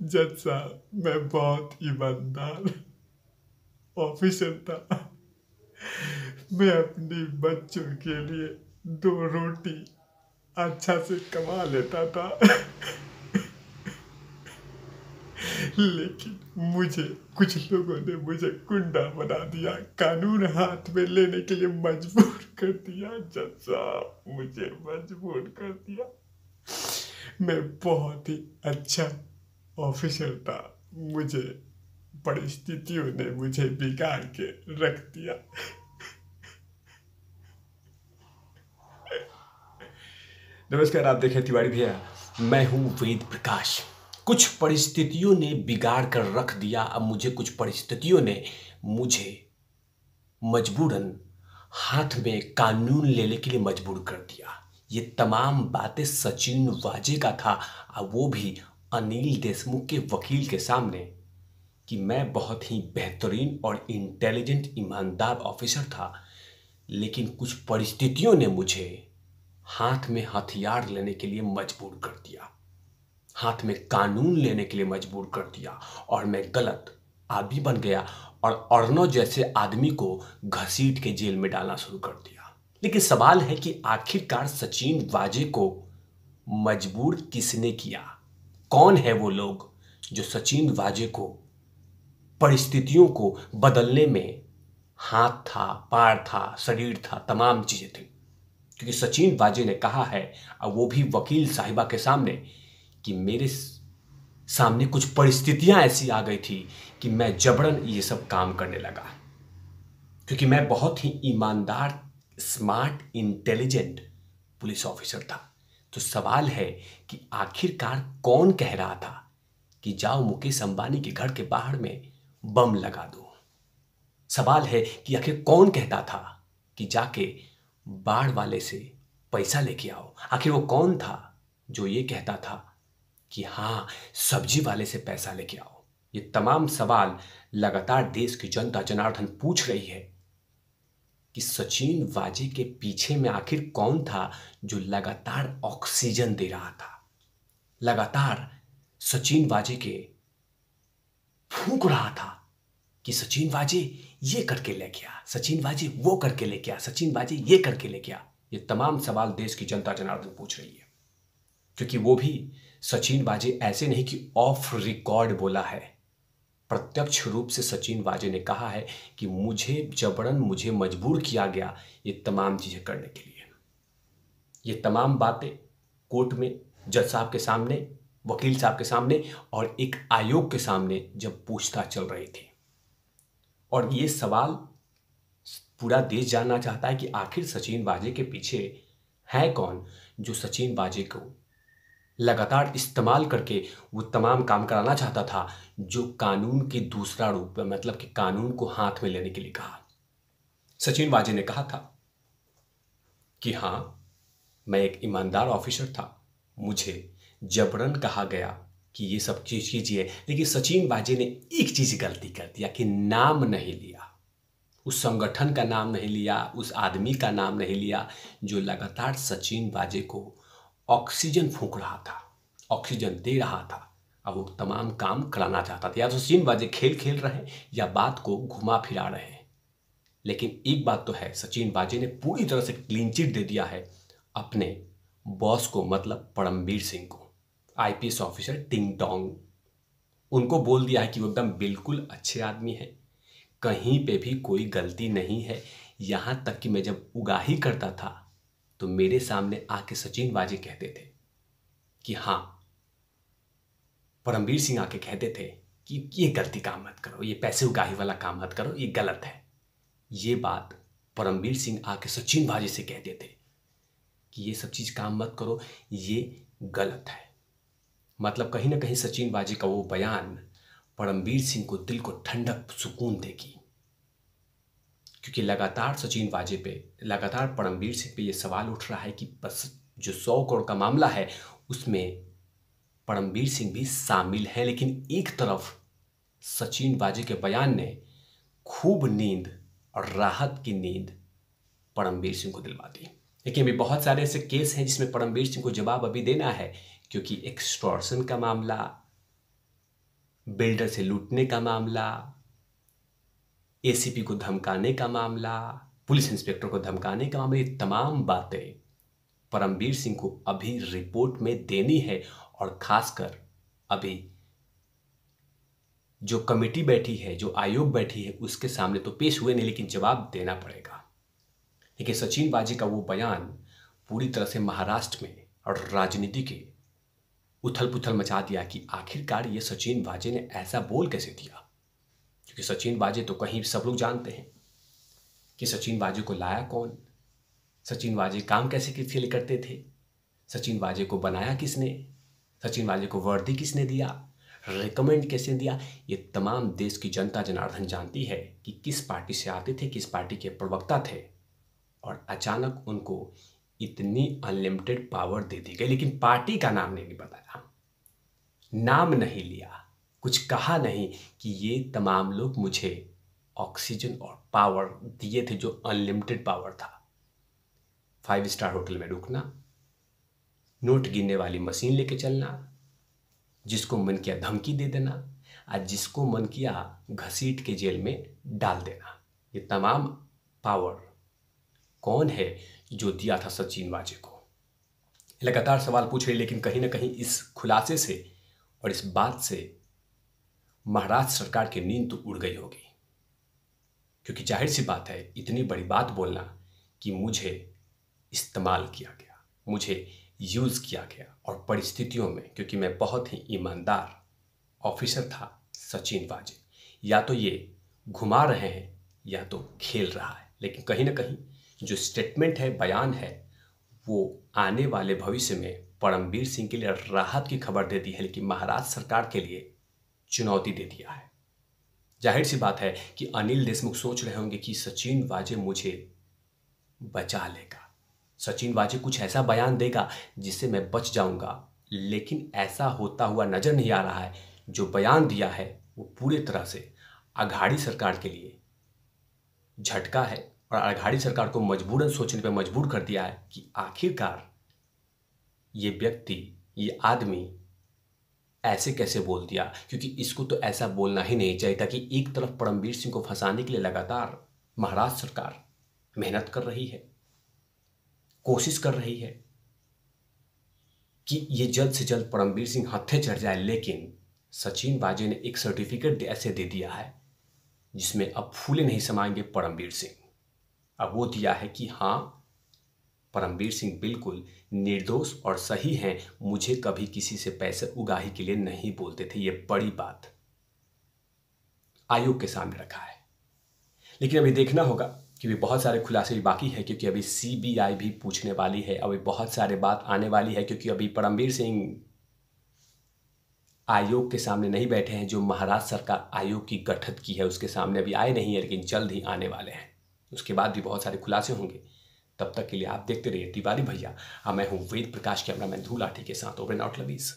जज साहब, मैं बहुत ईमानदार ऑफिसर था। मैं अपने बच्चों के लिए 2 रोटी अच्छा से कमा लेता था। लेकिन मुझे कुछ लोगों ने मुझे गुंडा बना दिया, कानून हाथ में लेने के लिए मजबूर कर दिया। जज साहब, मुझे मजबूर कर दिया। मैं बहुत ही अच्छा ऑफिसर था, मुझे परिस्थितियों ने मुझे बिगाड़ के रख दिया। नमस्कार, आप देखें तिवारी भैया। मैं हूं वेद प्रकाश। कुछ परिस्थितियों ने बिगाड़ कर रख दिया। अब मुझे कुछ परिस्थितियों ने मुझे मजबूरन हाथ में कानून लेने के लिए मजबूर कर दिया। ये तमाम बातें सचिन वाजे का था, अब वो भी अनिल देशमुख के वकील के सामने, कि मैं बहुत ही बेहतरीन और इंटेलिजेंट ईमानदार ऑफिसर था, लेकिन कुछ परिस्थितियों ने मुझे हाथ में हथियार लेने के लिए मजबूर कर दिया, हाथ में कानून लेने के लिए मजबूर कर दिया, और मैं गलत आदमी बन गया और अर्णव जैसे आदमी को घसीट के जेल में डालना शुरू कर दिया। लेकिन सवाल है कि आखिरकार सचिन वाजे को मजबूर किसने किया? कौन है वो लोग जो सचिन वाजे को परिस्थितियों को बदलने में हाथ था, पैर था, शरीर था, तमाम चीजें थी? क्योंकि सचिन वाजे ने कहा है, और वो भी वकील साहिबा के सामने, कि मेरे सामने कुछ परिस्थितियां ऐसी आ गई थी कि मैं जबरन ये सब काम करने लगा, क्योंकि मैं बहुत ही ईमानदार, स्मार्ट, इंटेलिजेंट पुलिस ऑफिसर था। तो सवाल है कि आखिरकार कौन कह रहा था कि जाओ मुकेश अंबानी के घर के बाहर में बम लगा दो? सवाल है कि आखिर कौन कहता था कि जाके बाढ़ वाले से पैसा लेके आओ? आखिर वो कौन था जो ये कहता था कि हाँ, सब्जी वाले से पैसा लेके आओ? ये तमाम सवाल लगातार देश की जनता जनार्दन पूछ रही है कि सचिन वाजे के पीछे में आखिर कौन था जो लगातार ऑक्सीजन दे रहा था, लगातार सचिन वाजे के फूंक रहा था कि सचिन वाजे ये करके लेके आ, सचिन वाजे वो करके लेके आ, सचिन वाजे ये करके लेके आ। ये तमाम सवाल देश की जनता जनार्दन पूछ रही है, क्योंकि वो भी सचिन वाजे ऐसे नहीं कि ऑफ रिकॉर्ड बोला है, प्रत्यक्ष रूप से सचिन वाजे ने कहा है कि मुझे मजबूर किया गया ये तमाम चीजें करने के लिए। ये तमाम बातें कोर्ट में जज साहब के सामने, वकील साहब के सामने और एक आयोग के सामने जब पूछताछ चल रही थी, और ये सवाल पूरा देश जानना चाहता है कि आखिर सचिन वाजे के पीछे है कौन जो सचिन वाजे को लगातार इस्तेमाल करके वो तमाम काम कराना चाहता था जो कानून के दूसरा रूप में, मतलब कि कानून को हाथ में लेने के लिए कहा। सचिन वाजे ने कहा था कि हाँ, मैं एक ईमानदार ऑफिसर था, मुझे जबरन कहा गया कि ये सब चीज कीजिए। लेकिन सचिन वाजे ने एक चीज गलती कर दिया कि नाम नहीं लिया, उस संगठन का नाम नहीं लिया, उस आदमी का नाम नहीं लिया जो लगातार सचिन वाजे को ऑक्सीजन फूंक रहा था, ऑक्सीजन दे रहा था, अब वो तमाम काम कराना चाहता था। या तो सचिन वाजे खेल खेल रहे हैं या बात को घुमा फिरा रहे हैं। लेकिन एक बात तो है, सचिन वाजे ने पूरी तरह से क्लीन चिट दे दिया है अपने बॉस को, मतलब परमवीर सिंह को, आईपीएस ऑफिसर टिंग टोंग। उनको बोल दिया है कि वो एकदम बिल्कुल अच्छे आदमी है, कहीं पे भी कोई गलती नहीं है। यहां तक कि मैं जब उगाही करता था तो मेरे सामने आके सचिन वाजे कहते थे कि हाँ, परमवीर सिंह आके कहते थे कि ये गलती काम मत करो, ये पैसे उगाही वाला काम मत करो, ये गलत है। ये बात परमवीर सिंह आके सचिन वाजे से कहते थे कि ये सब चीज काम मत करो, ये गलत है। मतलब कहीं ना कहीं सचिन वाजे का वो बयान परमवीर सिंह को दिल को ठंडक, सुकून देगी, क्योंकि लगातार सचिन वाजे पे, लगातार परमवीर सिंह पे ये सवाल उठ रहा है कि बस जो 100 करोड़ का मामला है उसमें परमवीर सिंह भी शामिल है। लेकिन एक तरफ सचिन वाजे के बयान ने खूब नींद और राहत की नींद परमवीर सिंह को दिलवा दी। लेकिन अभी बहुत सारे ऐसे केस हैं जिसमें परमवीर सिंह को जवाब अभी देना है, क्योंकि एक्सटॉर्शन का मामला बिल्डर से लूटने का मामला, एसीपी को धमकाने का मामला, पुलिस इंस्पेक्टर को धमकाने का मामला, ये तमाम बातें परमवीर सिंह को अभी रिपोर्ट में देनी है। और खासकर अभी जो कमेटी बैठी है, जो आयोग बैठी है, उसके सामने तो पेश हुए नहीं, लेकिन जवाब देना पड़ेगा। देखिए, सचिन वाजे का वो बयान पूरी तरह से महाराष्ट्र में और राजनीति के उथल पुथल मचा दिया कि आखिरकार ये सचिन वाजे ने ऐसा बोल कैसे दिया। क्योंकि सचिन वाजे तो कहीं सब लोग जानते हैं कि सचिन वाजे को लाया कौन, सचिन वाजे काम कैसे किसके लिए करते थे, सचिन वाजे को बनाया किसने, सचिन वाजे को वर्दी किसने दिया, रिकमेंड कैसे दिया। ये तमाम देश की जनता जनार्दन जानती है कि किस पार्टी से आते थे, किस पार्टी के प्रवक्ता थे, और अचानक उनको इतनी अनलिमिटेड पावर दे दी गई। लेकिन पार्टी का नाम नहीं बताया, नाम नहीं लिया, कुछ कहा नहीं कि ये तमाम लोग मुझे ऑक्सीजन और पावर दिए थे, जो अनलिमिटेड पावर था। 5 स्टार होटल में रुकना, नोट गिनने वाली मशीन लेके चलना, जिसको मन किया धमकी दे देना, और जिसको मन किया घसीट के जेल में डाल देना। ये तमाम पावर कौन है जो दिया था सचिन वाजे को? लगातार सवाल पूछ रहे, लेकिन कहीं ना कहीं इस खुलासे से और इस बात से महाराष्ट्र सरकार की नींद तो उड़ गई होगी। क्योंकि जाहिर सी बात है, इतनी बड़ी बात बोलना कि मुझे इस्तेमाल किया गया, मुझे यूज़ किया गया, और परिस्थितियों में, क्योंकि मैं बहुत ही ईमानदार ऑफिसर था सचिन वाजे, या तो ये घुमा रहे हैं या तो खेल रहा है। लेकिन कहीं ना कहीं जो स्टेटमेंट है, बयान है, वो आने वाले भविष्य में परमवीर सिंह के लिए राहत की खबर देती है, लेकिन महाराष्ट्र सरकार के लिए चुनौती दे दिया है। जाहिर सी बात है कि अनिल देशमुख सोच रहे होंगे कि सचिन वाजे मुझे बचा लेगा, सचिन वाजे कुछ ऐसा बयान देगा जिससे मैं बच जाऊंगा, लेकिन ऐसा होता हुआ नजर नहीं आ रहा है। जो बयान दिया है वो पूरी तरह से अघाड़ी सरकार के लिए झटका है, और अघाड़ी सरकार को मजबूरन सोचने पर मजबूर कर दिया है कि आखिरकार ये व्यक्ति, ये आदमी ऐसे कैसे बोल दिया। क्योंकि इसको तो ऐसा बोलना ही नहीं चाहिए था कि एक तरफ परमवीर सिंह को फंसाने के लिए लगातार महाराष्ट्र सरकार मेहनत कर रही है, कोशिश कर रही है कि ये जल्द से जल्द परमवीर सिंह हत्थे चढ़ जाए, लेकिन सचिन वाजे ने एक सर्टिफिकेट ऐसे दे दिया है जिसमें अब फूले नहीं समाएंगे परमवीर सिंह। अब वो दिया है कि हाँ, परमवीर सिंह बिल्कुल निर्दोष और सही हैं, मुझे कभी किसी से पैसे उगाही के लिए नहीं बोलते थे। ये बड़ी बात आयोग के सामने रखा है। लेकिन अभी देखना होगा कि भी बहुत सारे खुलासे भी बाकी है, क्योंकि अभी सीबीआई भी पूछने वाली है, अभी बहुत सारे बात आने वाली है। क्योंकि अभी परमवीर सिंह आयोग के सामने नहीं बैठे हैं, जो महाराष्ट्र सरकार आयोग की गठित की है उसके सामने अभी आए नहीं है, लेकिन जल्द ही आने वाले हैं। उसके बाद भी बहुत सारे खुलासे होंगे। तब तक के लिए आप देखते रहिए तिवारी भैया। मैं हूँ वेद प्रकाश, कैमरामैन धूल लाठी के साथ। Over and out lovies.